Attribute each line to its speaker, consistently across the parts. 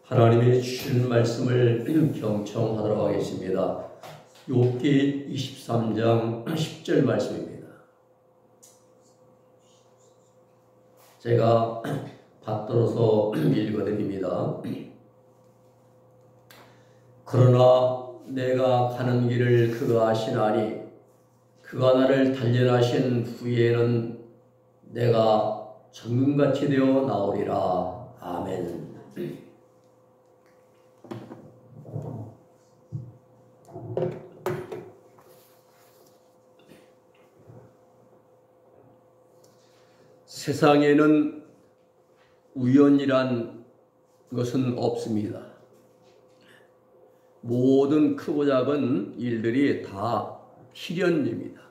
Speaker 1: 하나님이 주신 말씀을 경청하도록 하겠습니다. 욥기 23장 10절 말씀입니다. 제가 받들어서 읽어드립니다. 그러나 내가 가는 길을 그가 아시나니 그가 나를 단련하신 후에는 내가 정금같이 되어 나오리라. 아멘. 세상에는 우연이란 것은 없습니다. 모든 크고 작은 일들이 다 필연입니다.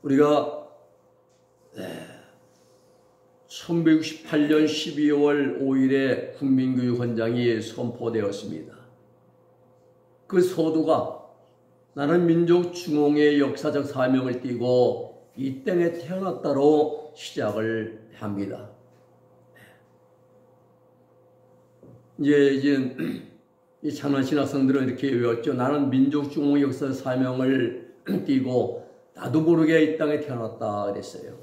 Speaker 1: 우리가 1968년 12월 5일에 국민교육헌장이 선포되었습니다. 그 서두가 나는 민족 중흥의 역사적 사명을 띠고 이 땅에 태어났다로 시작을 합니다. 이제 이 장난신 학생들은 이렇게 외웠죠. 나는 민족 중흥 역사적 사명을 띠고 나도 모르게 이 땅에 태어났다 그랬어요.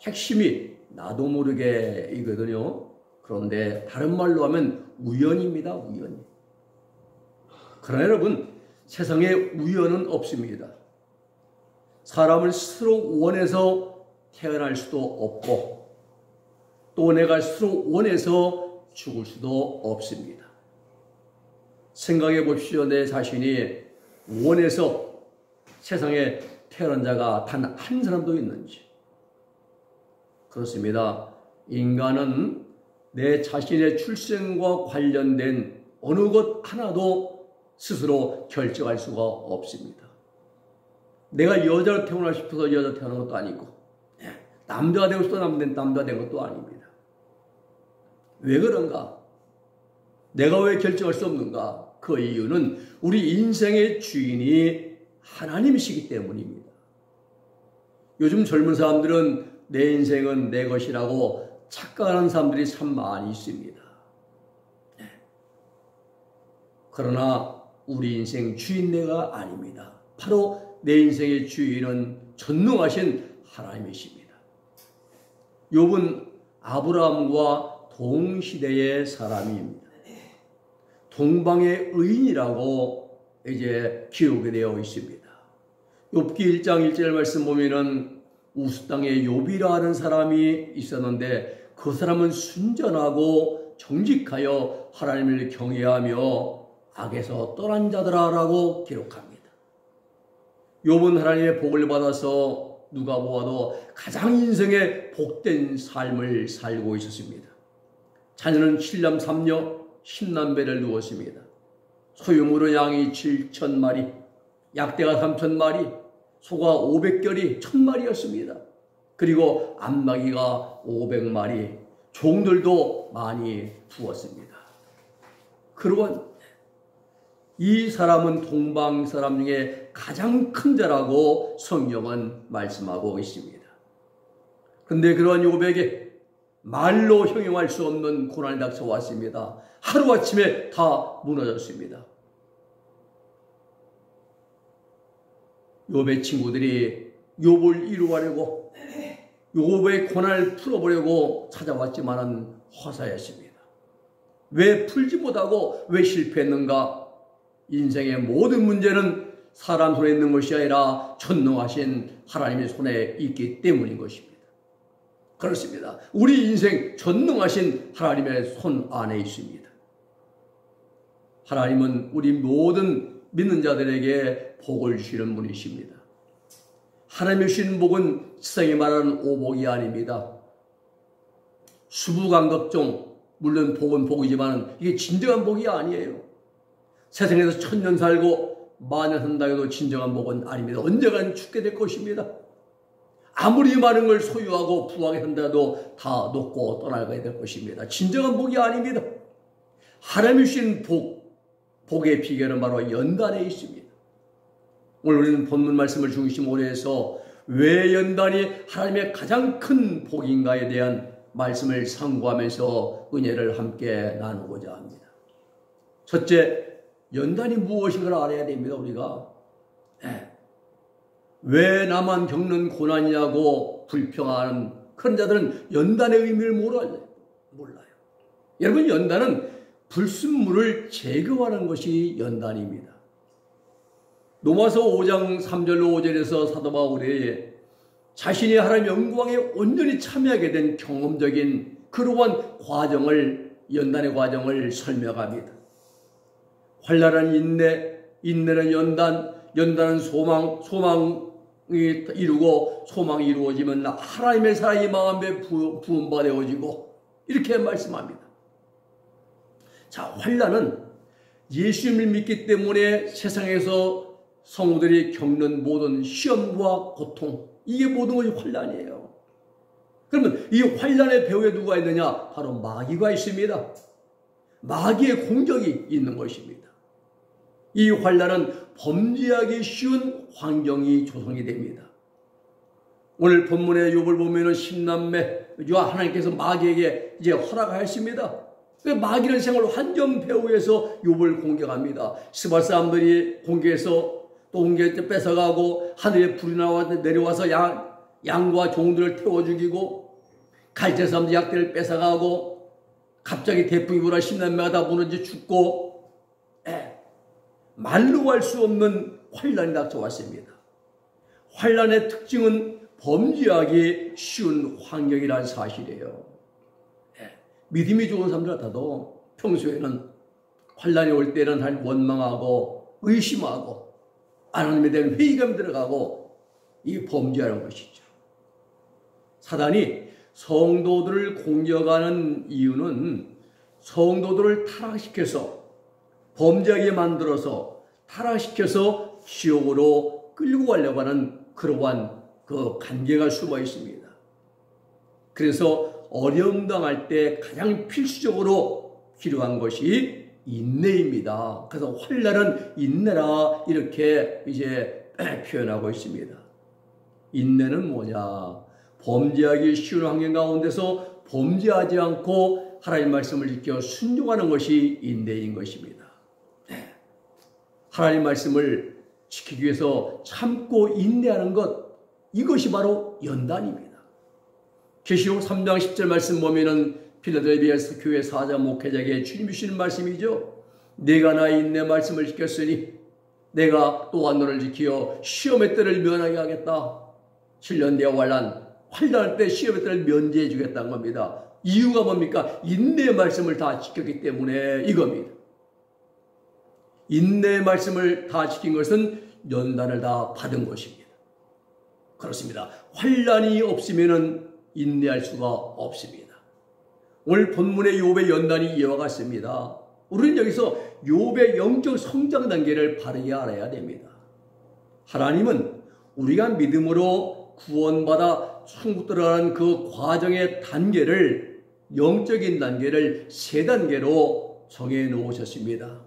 Speaker 1: 핵심이 나도 모르게 이거든요. 그런데 다른 말로 하면 우연입니다. 우연. 그러나 여러분, 세상에 우연은 없습니다. 사람을 스스로 원해서 태어날 수도 없고 또 내가 스스로 원해서 죽을 수도 없습니다. 생각해 보십시오. 내 자신이 원해서 세상에 태어난 자가 단 한 사람도 있는지. 그렇습니다. 인간은 내 자신의 출생과 관련된 어느 것 하나도 스스로 결정할 수가 없습니다. 내가 여자로 태어나고 싶어서 여자 태어난 것도 아니고 남자가 되고 싶어서 남자 된 것도 아닙니다. 왜 그런가? 내가 왜 결정할 수 없는가? 그 이유는 우리 인생의 주인이 하나님이시기 때문입니다. 요즘 젊은 사람들은 내 인생은 내 것이라고 착각하는 사람들이 참 많이 있습니다. 그러나 우리 인생 주인 내가 아닙니다. 바로 내 인생의 주인은 전능하신 하나님이십니다. 욥은 아브라함과 동시대의 사람입니다. 동방의 의인이라고 이제 기록이 되어 있습니다. 욥기 1장 1절 말씀 보면은 우스 땅에 욥이라 하는 사람이 있었는데 그 사람은 순전하고 정직하여 하나님을 경외하며 악에서 떠난 자더라라고 기록합니다. 욥은 하나님의 복을 받아서 누가 보아도 가장 인생에 복된 삶을 살고 있었습니다. 자녀는 7남 3녀 10남배를 두었습니다. 소유물은 양이 7,000마리, 약대가 3,000마리, 소가 500결이 1,000마리였습니다. 그리고 암나귀가 500마리, 종들도 많이 두었습니다. 그러고 이 사람은 동방 사람 중에 가장 큰 자라고 성경은 말씀하고 있습니다. 그런데 그러한 욥에게 말로 형용할 수 없는 고난이 닥쳐왔습니다. 하루아침에 다 무너졌습니다. 욥의 친구들이 욥을 이루어내고 욥의 고난을 풀어보려고 찾아왔지만은 허사였습니다. 왜 풀지 못하고 왜 실패했는가? 인생의 모든 문제는 사람 손에 있는 것이 아니라 전능하신 하나님의 손에 있기 때문인 것입니다. 그렇습니다. 우리 인생 전능하신 하나님의 손 안에 있습니다. 하나님은 우리 모든 믿는 자들에게 복을 주시는 분이십니다. 하나님의 주시는 복은 세상이 말하는 오복이 아닙니다. 수부강덕종, 물론 복은 복이지만 이게 진정한 복이 아니에요. 세상에서 1000년 살고 만년 산다 해도 진정한 복은 아닙니다. 언젠간 죽게 될 것입니다. 아무리 많은 걸 소유하고 부하게 산다 해도 다 놓고 떠나가야 될 것입니다. 진정한 복이 아닙니다. 하나님이 주신 복의 비결은 바로 연단에 있습니다. 오늘 우리는 본문 말씀을 중심으로 해서 왜 연단이 하나님의 가장 큰 복인가에 대한 말씀을 상고하면서 은혜를 함께 나누고자 합니다. 첫째, 연단이 무엇인가를 알아야 됩니다. 우리가 왜 나만 겪는 고난이냐고 불평하는 그런 자들은 연단의 의미를 몰라요. 여러분, 연단은 불순물을 제거하는 것이 연단입니다. 로마서 5장 3절로 5절에서 사도 바울이 자신이 하나님의 영광에 온전히 참여하게 된 경험적인 그러한 과정을, 연단의 과정을 설명합니다. 환난은 인내, 인내는 연단, 연단은 소망, 소망이 이루고 소망이 이루어지면 하나님의 사랑이 마음에 부음받아지고 이렇게 말씀합니다. 자, 환난은 예수님을 믿기 때문에 세상에서 성도들이 겪는 모든 시험과 고통, 이게 모든 것이 환난이에요. 그러면 이 환난의 배후에 누가 있느냐? 바로 마귀가 있습니다. 마귀의 공격이 있는 것입니다. 이 환난은 범죄하기 쉬운 환경이 조성이 됩니다. 오늘 본문의 욥을 보면은 10남매와 하나님께서 마귀에게 이제 허락하였습니다. 마귀는 생활 환경 배후에서 욥을 공격합니다. 스바 사람들이 공격해서 또 공격할 때 뺏어가고 하늘에 불이 내려와서 양과 종들을 태워 죽이고 갈대 사람들 약대를 뺏어가고 갑자기 태풍이 불어 10남매가 다 무너져 죽고 말로 할 수 없는 환난이 닥쳐왔습니다. 환난의 특징은 범죄하기 쉬운 환경이라는 사실이에요. 믿음이 좋은 사람들 같아도 평소에는 환난이 올 때는 원망하고 의심하고 하나님에 대한 회의감이 들어가고 이 범죄하는 것이죠. 사단이 성도들을 공격하는 이유는 성도들을 타락시켜서 범죄하게 만들어서 타락시켜서 지옥으로 끌고 가려고 하는 그러한 그 관계가 숨어 있습니다. 그래서 어려움 당할 때 가장 필수적으로 필요한 것이 인내입니다. 그래서 환난은 인내라 이렇게 이제 표현하고 있습니다. 인내는 뭐냐? 범죄하기 쉬운 환경 가운데서 범죄하지 않고 하나님 말씀을 지켜 순종하는 것이 인내인 것입니다. 하나님 말씀을 지키기 위해서 참고 인내하는 것, 이것이 바로 연단입니다. 계시록 3장 10절 말씀 보면은 필라델피아 교회 사자 목회자에게 주님이 주시는 말씀이죠. 내가 나의 인내 말씀을 지켰으니 내가 또한 너를 지키어 시험의 때를 면하게 하겠다. 7년 뒤에 환난할 때 시험의 때를 면제해 주겠다는 겁니다. 이유가 뭡니까? 인내의 말씀을 다 지켰기 때문에 이겁니다. 인내의 말씀을 다 지킨 것은 연단을 다 받은 것입니다. 그렇습니다. 환난이 없으면 인내할 수가 없습니다. 오늘 본문의 욥의 연단이 이와 같습니다. 우리는 여기서 욥의 영적 성장 단계를 바르게 알아야 됩니다. 하나님은 우리가 믿음으로 구원받아 천국 들어가는 그 과정의 단계를, 영적인 단계를 3단계로 정해 놓으셨습니다.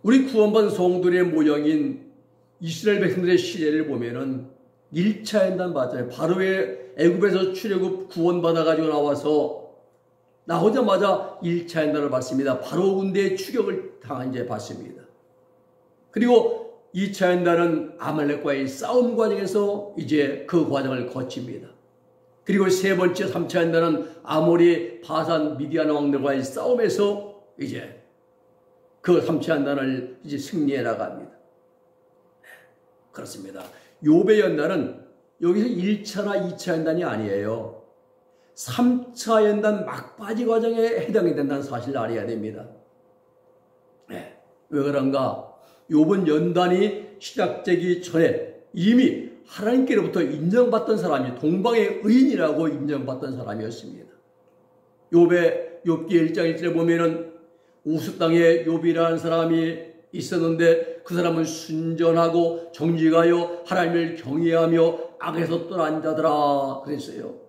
Speaker 1: 우리 구원받은 성도들의 모형인 이스라엘 백성들의 시대를 보면은 1차 연단 받잖아요. 바로의 애굽에서 출애굽 구원받아가지고 나오자마자 1차 연단을 받습니다. 바로 군대의 추격을 당한 이제 받습니다. 그리고 2차 연단은 아말렉과의 싸움 과정에서 이제 그 과정을 거칩니다. 그리고 3번째 3차 연단은 아모리, 바산, 미디안 왕들과의 싸움에서 이제 그 3차 연단을 이제 승리해 나갑니다. 그렇습니다. 욥의 연단은 여기서 1차나 2차 연단이 아니에요. 3차 연단 막바지 과정에 해당이 된다는 사실을 알아야 됩니다. 왜 그런가? 욥은 연단이 시작되기 전에 이미 하나님께로부터 인정받던 사람이, 동방의 의인이라고 인정받던 사람이었습니다. 욥기 1장 1절에 보면은 우스 땅에 욥이라는 사람이 있었는데 그 사람은 순전하고 정직하여 하나님을 경외하며 악에서 떠난 자더라 그랬어요.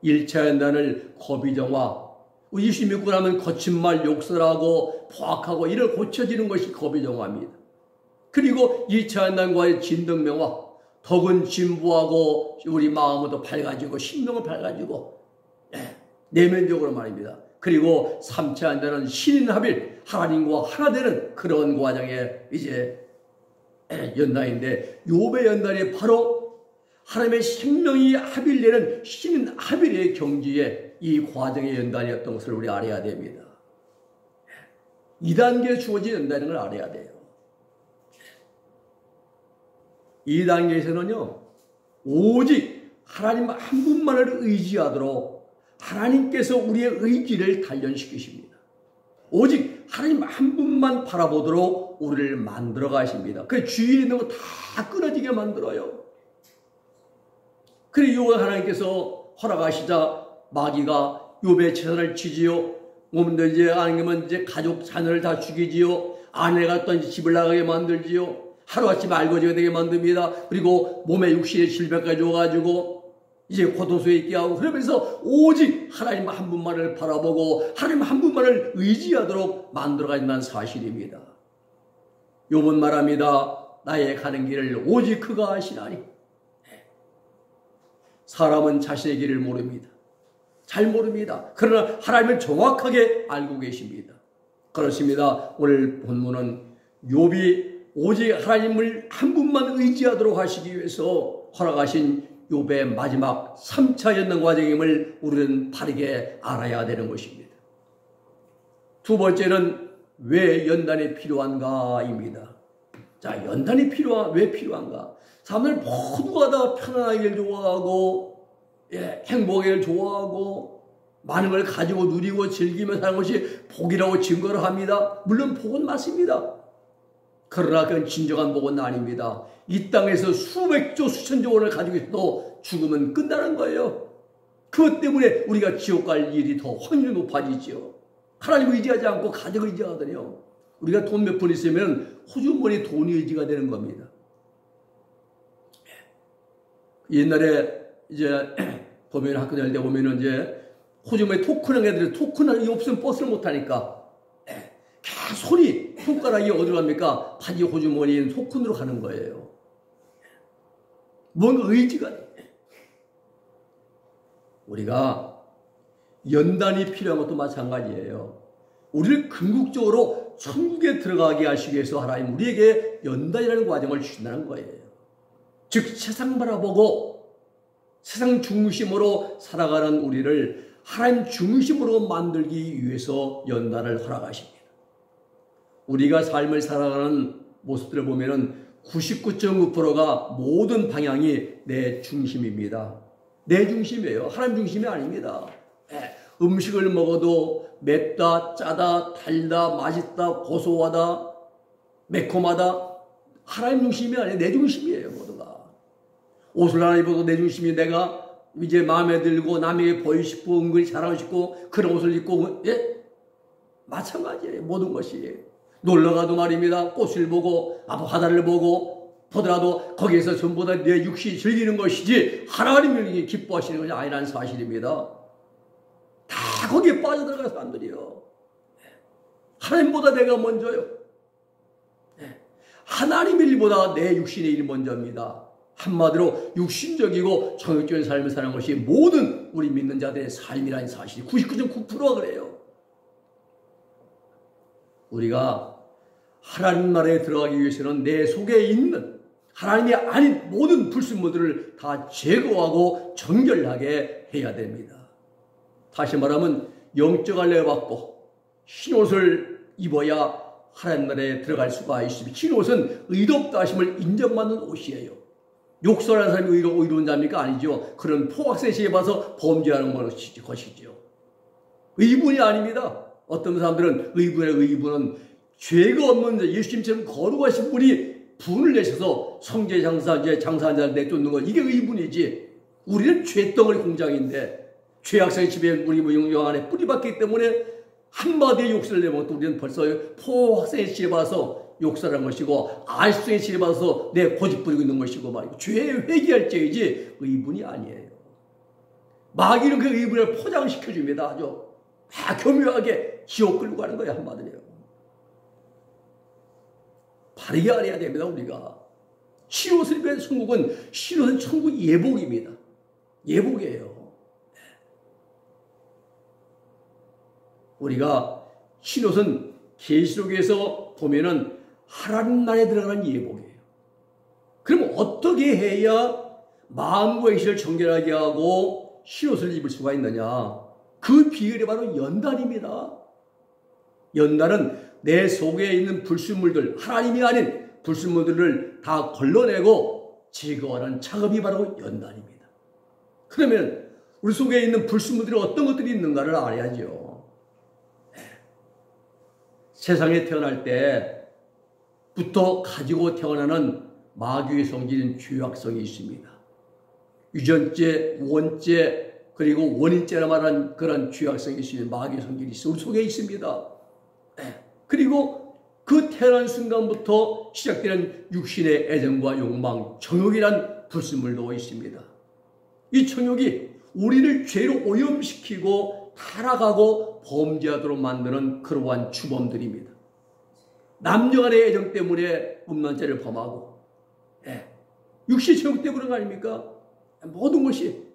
Speaker 1: 1차 연단을 거비정화, 예수 믿고 나면 거친 말 욕설하고 포악하고 이를 고쳐지는 것이 거비정화입니다. 그리고 2차 연단과의 진덕명화, 더군 진부하고 우리 마음은 더 밝아지고 심령은 밝아지고 내면적으로 말입니다. 그리고 3차 연단은 신인 합일 하나님과 하나 되는 그런 과정에 이제 연단인데 욥의 연단이 바로 하나님의 생명이 합일되는 신인 합일의 경지에 이 과정의 연단이었던 것을 우리 알아야 됩니다. 2단계에 주어진 연단인 걸 알아야 돼요. 2단계에서는요, 오직 하나님 한 분만을 의지하도록 하나님께서 우리의 의지를 단련시키십니다. 오직 하나님 한 분만 바라보도록 우리를 만들어 가십니다. 그 주위에 있는 거 다 끊어지게 만들어요. 그리고 하나님께서 허락하시자 마귀가 욥의 재산을 치지요. 몸도 이제 아니면 이제 가족 자녀를 다 죽이지요. 아내가 또 이제 집을 나가게 만들지요. 하루아침에 알거지가 되게 만듭니다. 그리고 몸에 육신의 질병까지 오가지고 이제 고통속에 있게 하고 그러면서 오직 하나님 한 분만을 바라보고 하나님 한 분만을 의지하도록 만들어간다는 사실입니다. 욥은 말합니다. 나의 가는 길을 오직 그가 아시나니. 사람은 자신의 길을 모릅니다. 잘 모릅니다. 그러나 하나님은 정확하게 알고 계십니다. 그렇습니다. 오늘 본문은 욥이 오직 하나님을 한 분만 의지하도록 하시기 위해서 허락하신 욥의 마지막 3차 연단 과정임을 우리는 바르게 알아야 되는 것입니다. 두 번째는 왜 연단이 필요한가입니다. 자, 연단이 왜 필요한가? 사람들 모두가 다 편안하기를 좋아하고 행복을 좋아하고 많은 걸 가지고 누리고 즐기며 사는 것이 복이라고 증거를 합니다. 물론 복은 맞습니다. 그러나 그건 진정한 복은 아닙니다. 이 땅에서 수백조 수천조 원을 가지고 있어도 죽으면 끝나는 거예요. 그것 때문에 우리가 지옥 갈 일이 더 확률이 높아지죠. 하나님을 의지하지 않고 가족을 의지하거든요. 우리가 돈 몇 푼 있으면 호주머니 돈이 의지가 되는 겁니다. 옛날에 이제 보면 학교 다닐 때 보면은 이제 호주머니 토큰한 애들이 토큰이 없으면 버스를 못 타니까 손이 손가락이 어디로 갑니까? 바지 호주머니인 토큰으로 가는 거예요. 뭔가 의지가 돼. 우리가 연단이 필요한 것도 마찬가지예요. 우리를 궁극적으로 천국에 들어가게 하시기 위해서 하나님 우리에게 연단이라는 과정을 주신다는 거예요. 즉 세상 바라보고 세상 중심으로 살아가는 우리를 하나님 중심으로 만들기 위해서 연단을 허락하십니다. 우리가 삶을 살아가는 모습들을 보면은 99.9%가 모든 방향이 내 중심입니다. 내 중심이에요. 하나님 중심이 아닙니다. 음식을 먹어도 맵다, 짜다, 달다, 맛있다, 고소하다, 매콤하다. 하나님 중심이 아니에요. 내 중심이에요. 모두가. 옷을 하나 입어도 내 중심이 내가 이제 마음에 들고 남에게 보이고 싶고 은근히 잘하고 싶고 그런 옷을 입고 마찬가지예요. 모든 것이. 놀러가도 말입니다. 꽃을 보고 바다를 보고 보더라도 거기에서 전부 다 내 육신이 즐기는 것이지 하나님이 기뻐하시는 것이 아니라는 사실입니다. 다 거기에 빠져들어가는 사람들이요. 하나님보다 내가 먼저요. 하나님의 일보다 내 육신의 일이 먼저입니다. 한마디로 육신적이고 정욕적인 삶을 사는 것이 모든 우리 믿는 자들의 삶이라는 사실이 99.9%가 그래요. 우리가 하나님 나라에 들어가기 위해서는 내 속에 있는 하나님이 아닌 모든 불순물들을 다 제거하고 정결하게 해야 됩니다. 다시 말하면 영적 할례를 받고 흰옷을 입어야 하나님 나라에 들어갈 수가 있습니다. 흰옷은 의롭다 하심을 인정받는 옷이에요. 욕설하는 사람이 의로운 자입니까? 아니죠. 그런 포악세 시에 봐서 범죄하는 것이죠. 의분이 아닙니다. 어떤 사람들은 의분은 죄가 없는 자, 예수님처럼 거룩하신 분이 분을 내셔서 성제 장사한 자를 내쫓는 것, 이게 의분이지. 우리는 죄덩어리 공장인데 죄악성의 집에 우리 영 안에 뿌리박기 때문에 한마디의 욕설을 내면 또 우리는 벌써 포학생의 시에 봐서 욕설한 것이고 알수의 시에 봐서 내 고집 부리고 있는 것이고 말이고 죄에 회개할 죄이지 의분이 아니에요. 마귀는 그 의분을 포장시켜줍니다. 아주 교묘하게 지옥 끌고 가는 거예요. 한마디로. 바르게 알아야 됩니다. 우리가. 시옷을 입은 천국은, 시옷은 천국 예복입니다. 예복이에요. 우리가 시옷은 계시록에서 보면은 하나님 나라에 들어가는 예복이에요. 그럼 어떻게 해야 마음과 의식을 정결하게 하고 시옷을 입을 수가 있느냐? 그 비결이 바로 연단입니다. 연단은 내 속에 있는 불순물들, 하나님이 아닌 불순물들을 다 걸러내고 제거하는 작업이 바로 연단입니다. 그러면 우리 속에 있는 불순물들이 어떤 것들이 있는가를 알아야죠. 세상에 태어날 때부터 가지고 태어나는 마귀의 성질인 죄악성이 있습니다. 유전죄, 원죄, 그리고 원인죄라 말하는 그런 죄악성이 있으면 마귀의 성질이 우리 속에 있습니다. 그리고 그 태어난 순간부터 시작되는 육신의 애정과 욕망, 정욕이란 불순물도 있습니다. 이 정욕이 우리를 죄로 오염시키고 타락하고 범죄하도록 만드는 그러한 주범들입니다. 남녀 간의 애정 때문에 음란죄를 범하고, 육신의 정욕 때문에 그런 거 아닙니까? 모든 것이.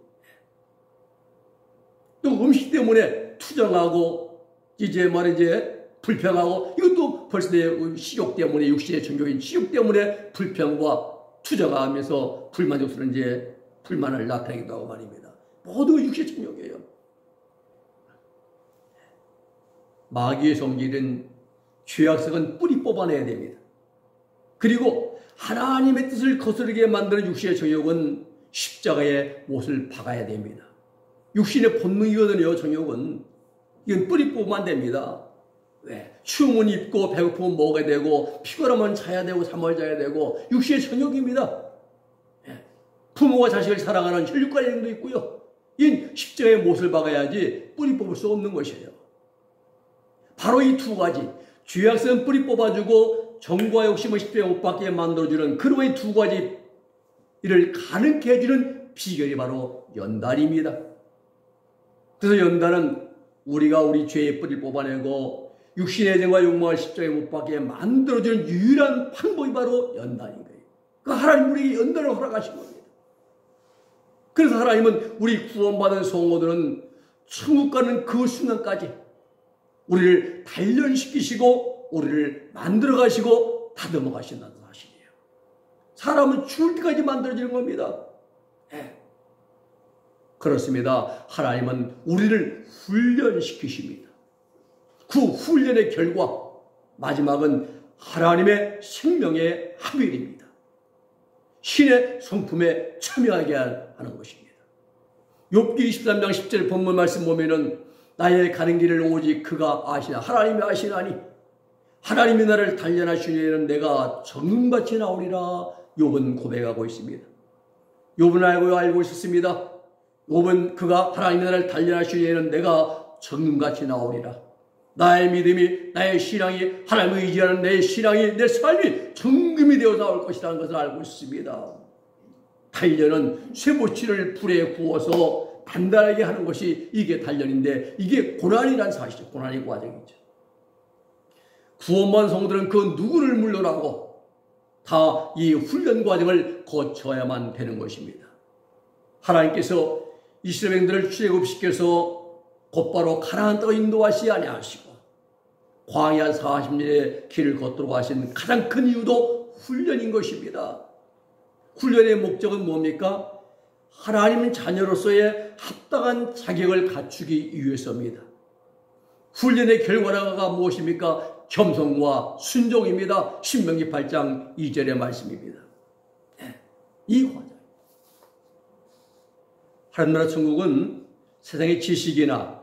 Speaker 1: 또 음식 때문에 투정하고, 이제 말이지, 불평하고, 이것도 벌써 내 식욕 때문에, 육신의 정욕인 식욕 때문에 불평과 투정하면서 불만족스러운 이제 불만을 나타내기도 하고 말입니다. 모두 육신의 정욕이에요. 마귀의 성질은 죄악성은 뿌리 뽑아내야 됩니다. 그리고 하나님의 뜻을 거스르게 만드는 육신의 정욕은 십자가의 못을 박아야 됩니다. 육신의 본능이거든요. 정욕은. 이건 뿌리 뽑으면 안 됩니다. 왜? 추우면 입고 배고프면 먹어야 되고 피곤하면 자야 되고 잠을 자야 되고 육신의 정욕입니다. 부모가 자식을 사랑하는 혈육관행도 있고요. 이 십자가의 못을 박아야지 뿌리 뽑을 수 없는 것이에요. 바로 이 두 가지, 죄악성은 뿌리 뽑아주고 정과 욕심을 십자가에 못 박게 만들어주는 그런 이 두 가지 이를 가능케 해주는 비결이 바로 연단입니다. 그래서 연단은 우리가 우리 죄의 뿌리를 뽑아내고 육신의 애정과 욕망을 십자가에 못 박게 만들어주는 유일한 방법이 바로 연단인 거예요. 그 하나님 우리에게 연단을 허락하신 겁니다. 그래서 하나님은 우리 구원받은 성도들은 천국 가는 그 순간까지 우리를 단련시키시고 우리를 만들어 가시고 다듬어 가신다는 사실이에요. 사람은 죽을 때까지 만들어지는 겁니다. 그렇습니다. 하나님은 우리를 훈련시키십니다. 그 훈련의 결과 마지막은 하나님의 생명의 합일입니다. 신의 성품에 참여하게 하는 것입니다. 욥기 23장 10절 본문 말씀 보면은 나의 가는 길을 오직 그가 아시나 하나님이 아시나니 하나님이 나를 단련하시려는 내가 정금같이 나오리라 욥은 고백하고 있습니다. 욥은 알고 있었습니다. 욥은 그가 하나님이 나를 단련하시려는 내가 정금같이 나오리라. 나의 믿음이 나의 신앙이 하나님을 의지하는 내 신앙이 내 삶이 정금이 되어 나올 것이라는 것을 알고 있습니다. 단련은 쇠붙이를 불에 구워서 단단하게 하는 것이 이게 단련인데 이게 고난이라는 사실이죠. 고난의 과정이죠. 구원받은 성도들은 그 누구를 물러나고 다 이 훈련 과정을 거쳐야만 되는 것입니다. 하나님께서 이스라엘 백성들을 출애굽시켜서 곧바로 가나안 땅을 인도하시지 아니하시고 광야 40년의 길을 걷도록 하신 가장 큰 이유도 훈련인 것입니다. 훈련의 목적은 뭡니까? 하나님 자녀로서의 합당한 자격을 갖추기 위해서입니다. 훈련의 결과가 무엇입니까? 겸손과 순종입니다. 신명기 8장 2절의 말씀입니다. 이 과정. 하나님 나라 천국은 세상의 지식이나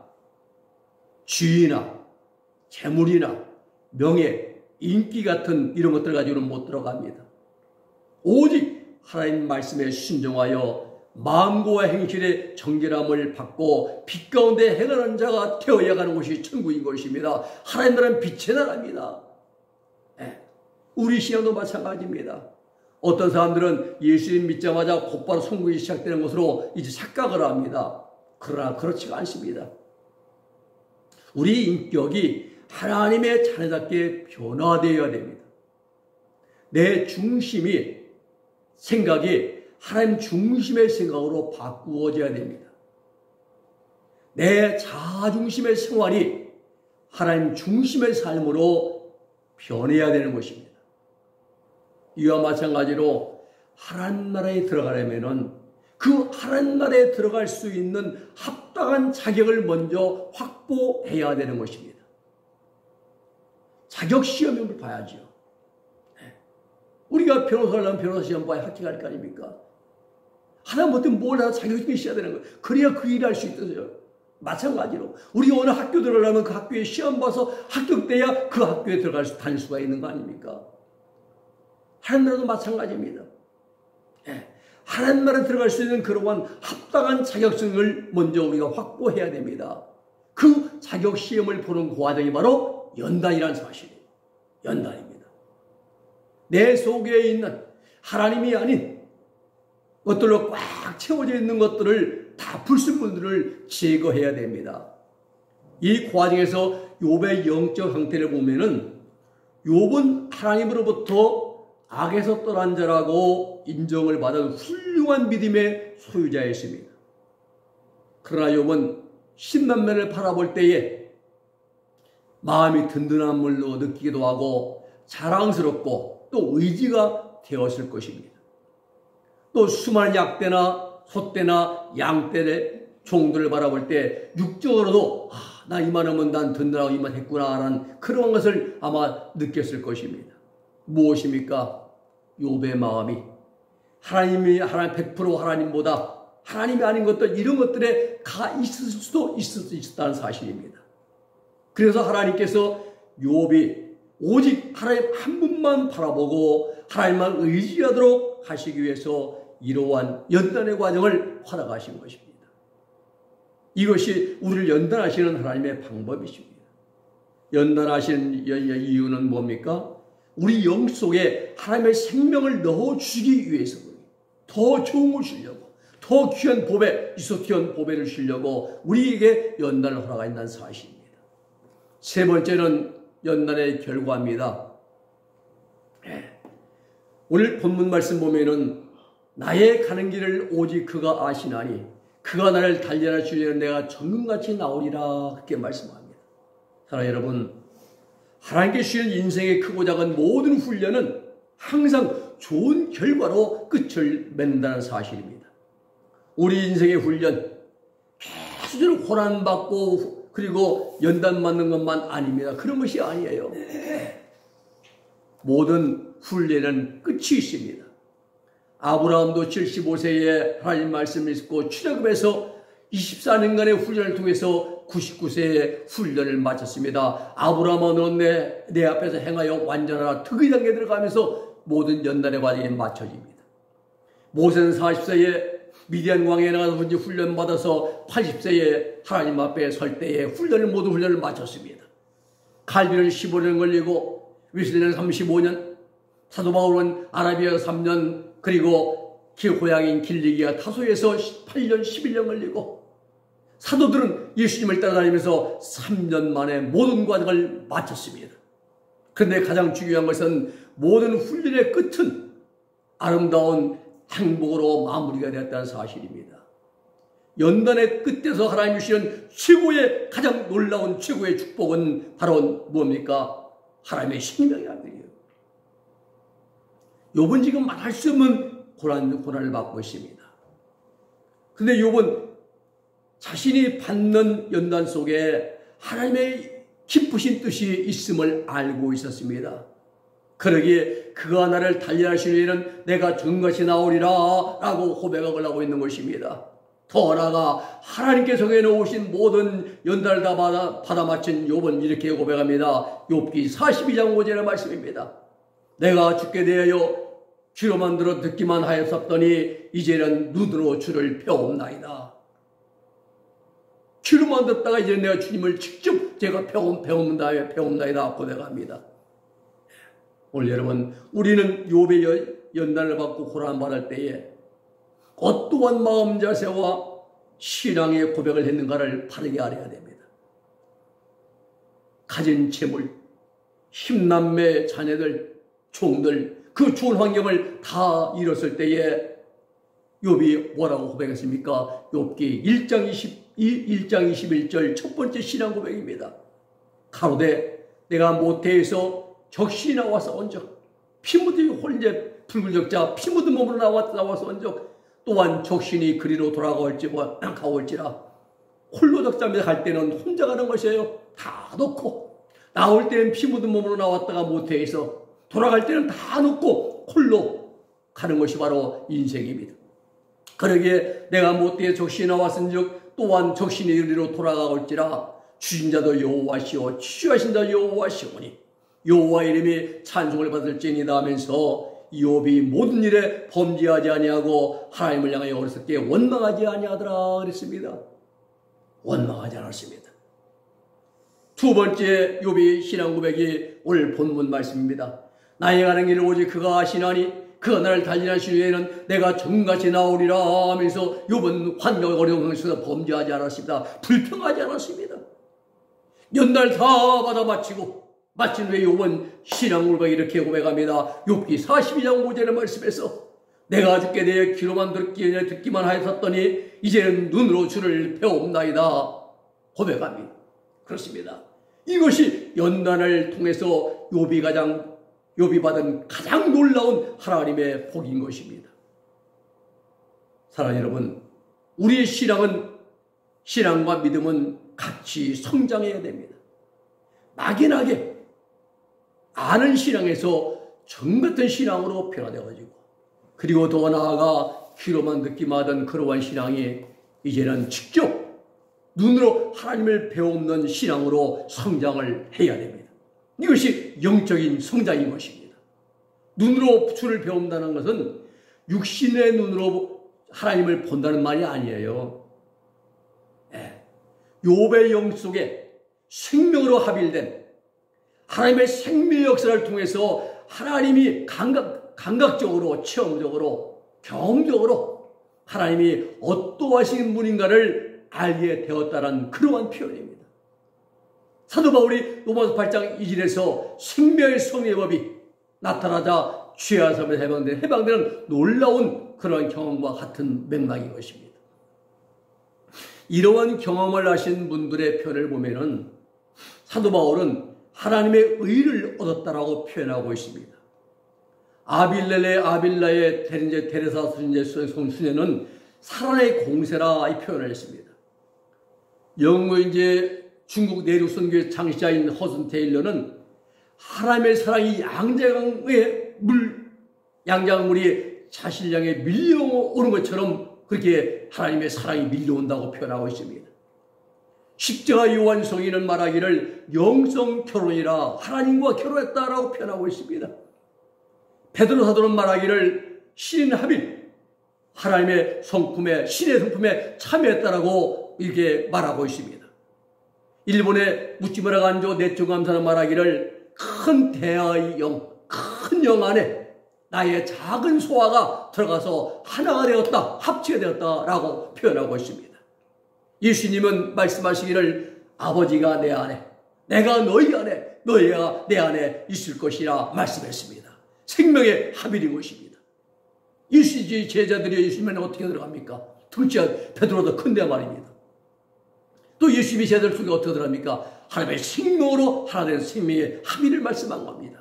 Speaker 1: 지위나 재물이나 명예, 인기 같은 이런 것들 가지고는 못 들어갑니다. 오직 하나님 말씀에 순종하여 마음과 행실의 정결함을 받고 빛 가운데 행하는 자가 되어야 가는 곳이 천국인 것입니다. 하나님 나라는 빛의 나라입니다. 우리 신앙도 마찬가지입니다. 어떤 사람들은 예수님 믿자마자 곧바로 천국이 시작되는 것으로 이제 착각을 합니다. 그러나 그렇지가 않습니다. 우리 인격이 하나님의 자녀답게 변화되어야 됩니다. 내 중심이 생각이 하나님 중심의 생각으로 바꾸어져야 됩니다. 내 자아 중심의 생활이 하나님 중심의 삶으로 변해야 되는 것입니다. 이와 마찬가지로 하나님 나라에 들어가려면 그 하나님 나라에 들어갈 수 있는 합당한 자격을 먼저 확보해야 되는 것입니다. 자격 시험을 봐야죠. 우리가 변호사를 하면 변호사 시험 봐야 합격할 거 아닙니까? 하다못해 뭘 하다 자격증이 있어야 되는 거예요. 그래야 그 일을 할 수 있어요. 마찬가지로 우리가 어느 학교 들어가려면 그 학교에 시험 봐서 합격돼야 그 학교에 다닐 수가 있는 거 아닙니까? 하나님 나라도 마찬가지입니다. 하나님 나라에 들어갈 수 있는 그러한 합당한 자격증을 먼저 우리가 확보해야 됩니다. 그 자격 시험을 보는 과정이 바로 연단이라는 사실이에요. 연단입니다. 내 속에 있는 하나님이 아닌 것들로 꽉 채워져 있는 것들을 다 불순물들을 제거해야 됩니다. 이 과정에서 욥의 영적 상태를 보면은 욥은 하나님으로부터 악에서 떠난 자라고 인정을 받은 훌륭한 믿음의 소유자였습니다. 그러나 욥은 십만면을 바라볼 때에 마음이 든든함을 느끼기도 하고 자랑스럽고 또 의지가 되었을 것입니다. 또 수많은 약대나 소떼나 양떼의 종들을 바라볼 때 육적으로도 나 이만하면 난 든든하고 이만했구나라는 그런 것을 아마 느꼈을 것입니다. 무엇입니까? 욥의 마음이 하나님 100% 하나님보다 하나님이 아닌 것들 이런 것들에 가 있을 수도 있었다는 사실입니다. 그래서 하나님께서 욥이 오직 하나님 한 분만 바라보고 하나님만 의지하도록 하시기 위해서 이러한 연단의 과정을 허락하신 것입니다. 이것이 우리를 연단하시는 하나님의 방법이십니다. 연단하시는 이유는 뭡니까? 우리 영 속에 하나님의 생명을 넣어주기 위해서 더 좋은 걸 주려고 더 귀한 보배, 이소티온 보배를 주려고 우리에게 연단을 허락한다는 사실입니다. 세 번째는 연단의 결과입니다. 오늘 본문 말씀 보면은 나의 가는 길을 오직 그가 아시나니 그가 나를 달려라 주려는 내가 정금같이 나오리라 그렇게 말씀합니다. 사랑하는 여러분, 하나님께 주신 인생의 크고 작은 모든 훈련은 항상 좋은 결과로 끝을 맺는다는 사실입니다. 우리 인생의 훈련 계속 고난받고 그리고 연단받는 것만 아닙니다. 그런 것이 아니에요. 모든 훈련은 끝이 있습니다. 아브라함도 75세에 하나님 말씀을 듣고 출애굽에서 24년간의 훈련을 통해서 99세에 훈련을 마쳤습니다. 아브라함아 너 내 앞에서 행하여 완전하라 특의 단계에 들어가면서 모든 연단의 과정에 맞춰집니다. 모세는 40세에 미디안 광야에 나가서 훈련 받아서 80세에 하나님 앞에 설 때에 모든 훈련을 마쳤습니다. 갈비는 15년 걸리고 웨슬리는 35년, 사도 바울은 아라비아 3년, 그리고 고향인 길리기아 타소에서 8년 11년 걸리고 사도들은 예수님을 따라다니면서 3년 만에 모든 과정을 마쳤습니다. 그런데 가장 중요한 것은 모든 훈련의 끝은 아름다운 행복으로 마무리가 되었다는 사실입니다. 연단의 끝에서 하나님이 주시는 최고의 가장 놀라운 최고의 축복은 바로 뭡니까? 하나님의 생명이라는 욥은 지금 말할 수 없는 고난을 받고 있습니다. 그런데 욥은 자신이 받는 연단 속에 하나님의 기쁘신 뜻이 있음을 알고 있었습니다. 그러기에 그가 나를 달리하시는 일은 내가 정같이 나오리라 라고 고백을 하고 있는 것입니다. 더 나아가 하나님께 정해놓으신 모든 연단을 다 받아 마친 욥은 이렇게 고백합니다. 욥기 42장 5절의 말씀입니다. 내가 죽게 되어 귀로만 들어 듣기만 하였었더니 이제는 눈으로 주를 배움나이다. 귀로만 듣다가 이제 내가 주님을 직접 제가 배움나이다 고백합니다. 오늘 여러분, 우리는 욥의 연단을 받고 고난받을 때에 어떠한 마음 자세와 신앙의 고백을 했는가를 바르게 알아야 됩니다. 가진 재물, 힘남매 자녀들, 종들, 그 좋은 환경을 다 잃었을 때에 욥이 뭐라고 고백했습니까? 욥기 1장 21절 첫 번째 신앙 고백입니다. 가로되 내가 모태에서 적신이 나와서 온적 피 묻은 홀제 붉은 적자 피 묻은 몸으로 나와서 온적 또한 적신이 그리로 가올지라 홀로 적자입니다. 갈 때는 혼자 가는 것이에요. 다 놓고 나올 때는 피 묻은 몸으로 나왔다가 모태에서 돌아갈 때는 다 놓고 홀로 가는 것이 바로 인생입니다. 그러기에 내가 모태에 적신이 나왔은즉 또한 적신이 이리로 돌아가올지라 주신 자도 여호와시오 취하신 자 여호와시오니 여호와 이름이 찬송을 받을지니이다 하면서 욥이 모든 일에 범죄하지 아니하고 하나님을 향하여 어리석게 원망하지 아니하더라 그랬습니다. 원망하지 않았습니다. 두 번째 욥이 신앙 고백이 오늘 본문 말씀입니다. 나의 가는 길을 오직 그가 아시나니 그가 나를 단련하신 후에는 내가 정같이 나오리라 하면서 욥은 환경 어려운 것에서 범죄하지 않았습니다. 불평하지 않았습니다. 연날 다 받아 마친 후에 욥은 신앙 고백 이렇게 고백합니다. 욥기 42장 5절의 말씀에서 내가 주께 대해 귀로만 듣기만 하였었더니 이제는 눈으로 주를 배옵나이다 고백합니다. 그렇습니다. 이것이 연단을 통해서 욥이 받은 가장 놀라운 하나님의 복인 것입니다. 사랑하는 여러분, 우리의 신앙과 믿음은 같이 성장해야 됩니다. 막연하게 아는 신앙에서 정같은 신앙으로 변화되어지고 그리고 더 나아가 귀로만 듣기만 하던 그러한 신앙이 이제는 직접 눈으로 하나님을 배우는 신앙으로 성장을 해야 됩니다. 이것이 영적인 성장인 것입니다. 눈으로 주를 배운다는 것은 육신의 눈으로 하나님을 본다는 말이 아니에요. 욥의 영 속에 생명으로 합일된 하나님의 생명의 역사를 통해서 하나님이 감각적으로 체험적으로 경험적으로 하나님이 어떠하신 분인가를 알게 되었다는 그러한 표현입니다. 사도 바울이 로마서 8장 2절에서 생명의 성의 법이 나타나자 죄아섬에 해방되는 놀라운 그러한 경험과 같은 맥락인 것입니다. 이러한 경험을 하신 분들의 표현을 보면은 사도 바울은 하나님의 의를 얻었다라고 표현하고 있습니다. 아빌라의 테레사 수녀는 사랑의 공세라 이 표현을 했습니다. 중국 내륙 선교의 창시자인 허슨 테일러는 하나님의 사랑이 양장물이 자신을 향해 밀려오는 것처럼 그렇게 하나님의 사랑이 밀려온다고 표현하고 있습니다. 십자가 요한성인은 말하기를 영성 결혼이라 하나님과 결혼했다라고 표현하고 있습니다. 베드로 사도는 말하기를 신인 합일 하나님의 성품에 신의 성품에 참여했다라고 이렇게 말하고 있습니다. 일본의 무찌무라 간조 내초감사는 말하기를 큰 대하의 큰 영 안에 나의 작은 소화가 들어가서 하나가 되었다, 합치게 되었다라고 표현하고 있습니다. 예수님은 말씀하시기를 아버지가 내 안에, 내가 너희 안에, 너희가 내 안에 있을 것이라 말씀했습니다. 생명의 합일인 것입니다. 예수의 제자들이 예수님에 어떻게 들어갑니까? 둘째 베드로도 큰데 말입니다. 또 예수님의 제자들 속에 어떻게 들어갑니까? 하나님의 생명으로 하나 된 생명의 합일을 말씀한 겁니다.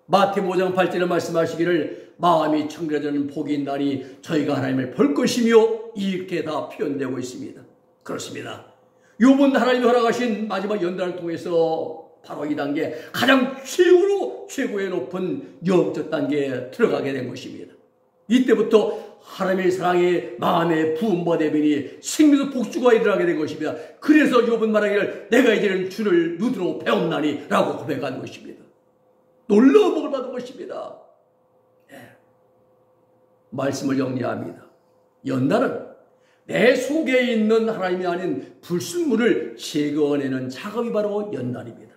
Speaker 1: 마태복음 5장 8절에 말씀하시기를 마음이 청결해지는 복이 있나니 저희가 하나님을 볼 것이며 이렇게 다 표현되고 있습니다. 그렇습니다. 욥은 하나님이 허락하신 마지막 연단을 통해서 바로 이 단계 가장 최고의 높은 영적 단계에 들어가게 된 것입니다. 이때부터 하나님의 사랑이 마음에 부음받으니 생명의 복주가 일어나게 된 것입니다. 그래서 욥은 말하기를 내가 이제는 주를 눈으로 배웠나니 라고 고백한 것입니다. 놀라운 복을 받은 것입니다. 말씀을 정리합니다. 연단은 내 속에 있는 하나님이 아닌 불순물을 제거해내는 작업이 바로 연단입니다.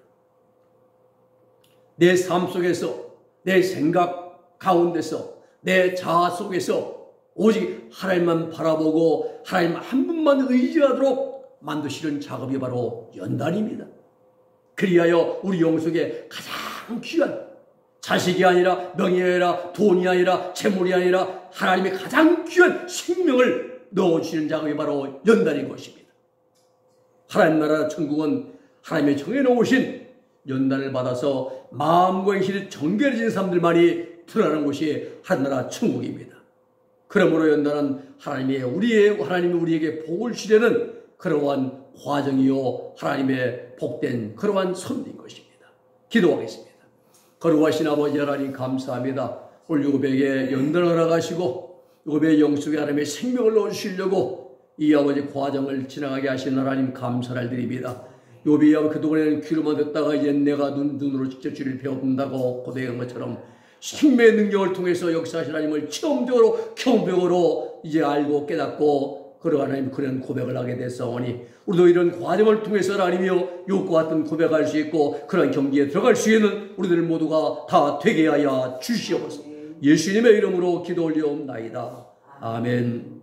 Speaker 1: 내 삶 속에서, 내 생각 가운데서, 내 자아 속에서 오직 하나님만 바라보고 하나님 한 분만 의지하도록 만드시는 작업이 바로 연단입니다. 그리하여 우리 영 속에 가장 귀한 자식이 아니라, 명예가 아니라, 돈이 아니라, 재물이 아니라 하나님의 가장 귀한 생명을 넣어주시는 작업이 바로 연단인 것입니다. 하나님 나라 천국은 하나님의 정해놓으신 연단을 받아서 마음과 행실이 정결해진 사람들만이 들어가는 곳이 하나님 천국입니다. 그러므로 연단은 하나님이 우리에게 복을 주려는 그러한 과정이요, 하나님의 복된 그러한 선물인 것입니다. 기도하겠습니다. 거룩하신 아버지 하나님 감사합니다. 오늘 요백에 연단을 허락하시고 요백의 영속에 하나님의 생명을 넣어주시려고 이 아버지 과정을 지나가게 하신 하나님 감사를 드립니다. 요비 그동안에는 귀로만 듣다가 이제 내가 눈으로 직접 주를 배운다고 고백한 것처럼 생명의 능력을 통해서 역사하신 하나님을 체험적으로 경험적으로 이제 알고 깨닫고 그러한 하나님 그런 고백을 하게 됐사오니 우리도 이런 과정을 통해서 하나님이여 요과 같은 고백할 수 있고 그런 경기에 들어갈 수 있는 우리들 모두가 다 되게 하여 주시옵소서. 예수님의 이름으로 기도 올리옵나이다. 아멘.